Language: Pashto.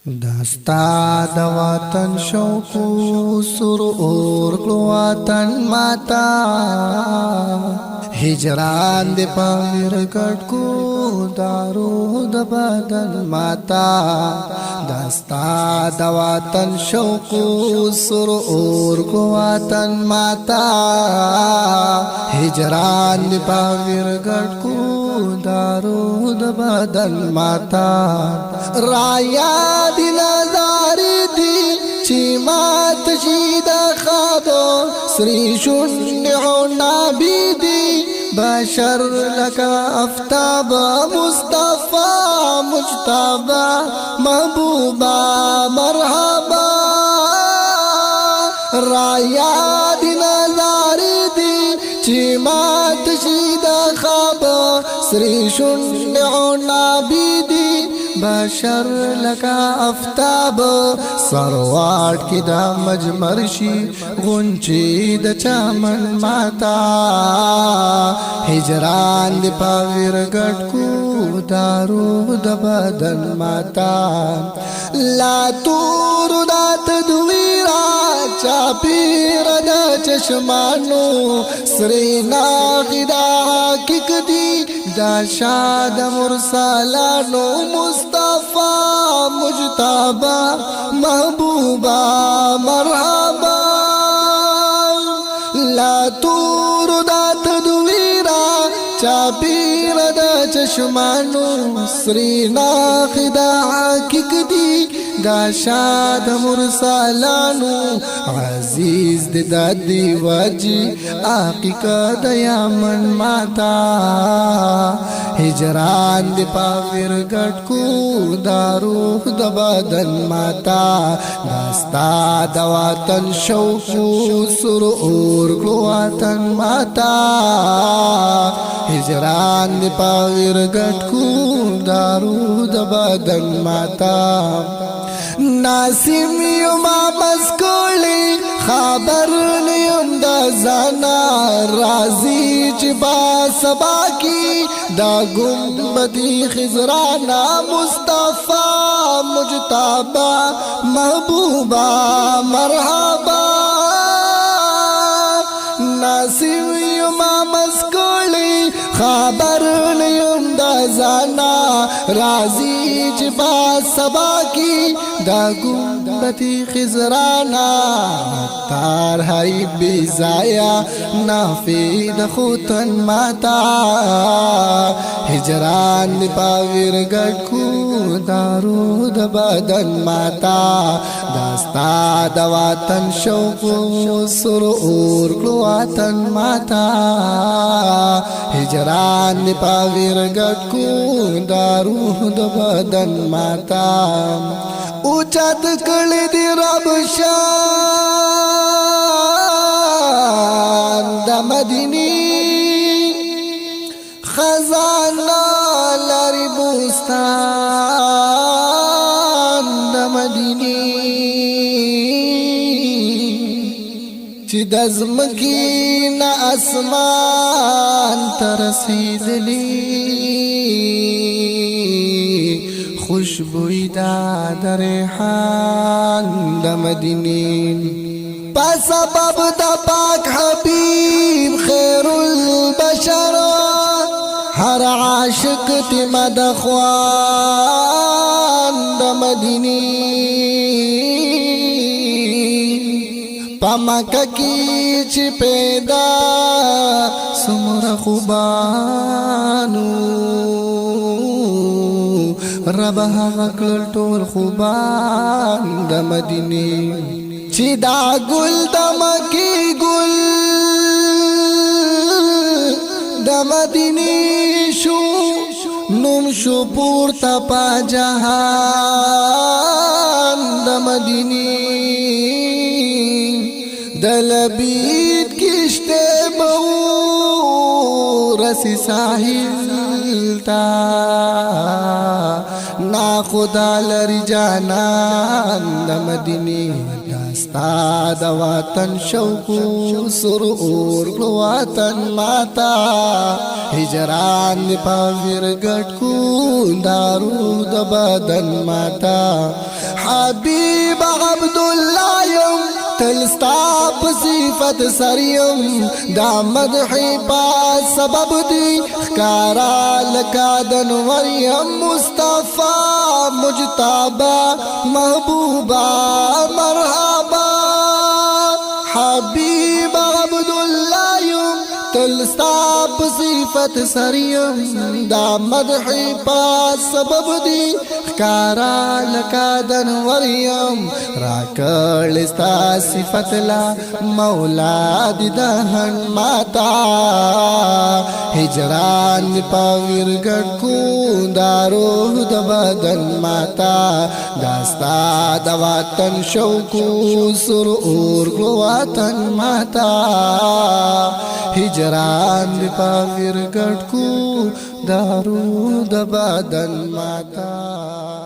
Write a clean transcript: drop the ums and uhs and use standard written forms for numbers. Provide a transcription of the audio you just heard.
داستا د وطن شوق سرور کړو وطن ماتا هجران د پایر کټ کو دارو د بدن ماتا داستا د وطن شوق سرور کړو وطن ماتا هجران د پایر کټ کو دارو د بدن ماتا رایا دی نظاری دی چی مات شید خوابو سری شنعو نابی دی بشر لکا افتاب مصطفیٰ مجتبہ محبوبہ مرحبا رایا دی نظاری دی چی مات شید خوابو سری شنعو نابی دی بشر لکا افتاب سرواٹ کی دا مجمرشی غنچی دا چامن ماتا ہجران دی پاویر گٹ کو دارو دا بدن ماتا لا تور دا تدویرا چاپیر دا چشمانو سرینا غدا حقیق دی دا شاد مرسلانو مصطفیٰ مجتبہ محبوبہ مرحبا لا تور دا تدویرا چاپیر دا چشمانو سرینا خدا حقیق دی دا شاد مرسلانو عزیز دا دیواجی آقیقا دا یامن ماتا ہجران دی پاویر گٹ کو دارو دا بدن ماتا داستا دا وطن شوقو سرور کلو وطن ماتا ہجران دی پاویر گٹ کو دارو دا بدن ماتا ناسیم یوما مسکولی خبر نیم دا زانا رازی چبا سبا کی دا گمبدی خزرانا مصطفیٰ مجتبہ محبوبہ مرحبا ناسیم یوما مسکولی خبر نیم دا زانا رازی جبا سبا کی دا گمبتی خزرانا تار ہائی بیزایا نافید خوتن ماتا ہجران دی پاویر گٹ کو دارو دا بدن ماتا داستا دا وطن شوق سرور کلو وطن ماتا ہجران دی پاویر گٹ کو دارو دا بدن ماتا اوچت کلی دی رب شان دا مدینی خزانہ لاری بوستان دا مدینی چی دزمکی نا اسمان ترسیدلی خوشبوئی دا ریحان دا مدینین پا سبب دا پاک حبیب خیر البشر ہر عاشق تی مدخوان دا مدینین پا مکہ کی چی پیدا سمر خوبانو رب هغه کړل ټول خوبان د مدینه چې دا ګل د مکی ګل د مدینه شو نوم شو پورته په جهان د مدینه د لبید کشته بو رسی ساحل تا نا ما خدا لري جانان د مدینه داستا د وطن شوق سرور وطن ماتا هجران پاویر ګټ کو دارو د بدن ماتا حبیب عبد الله یم تلستا صفت سریم دا مدحی با سبب دی خکارا لکا دنوریم مصطفیٰ مجتبا محبوبا مرحبا حبیب عبداللہ یم تلستا صفت سریم دا مدحی با سبب دی خکارا لکا دنوریم راکڑستا صفت لا مولا دی دهن ماتا هجران پاویر ګډ کو دارو د بدن ماتا داستا د وطن شوق سرور وطن ماتا هجران پاویر ګډ کو دارو د بدن ماتا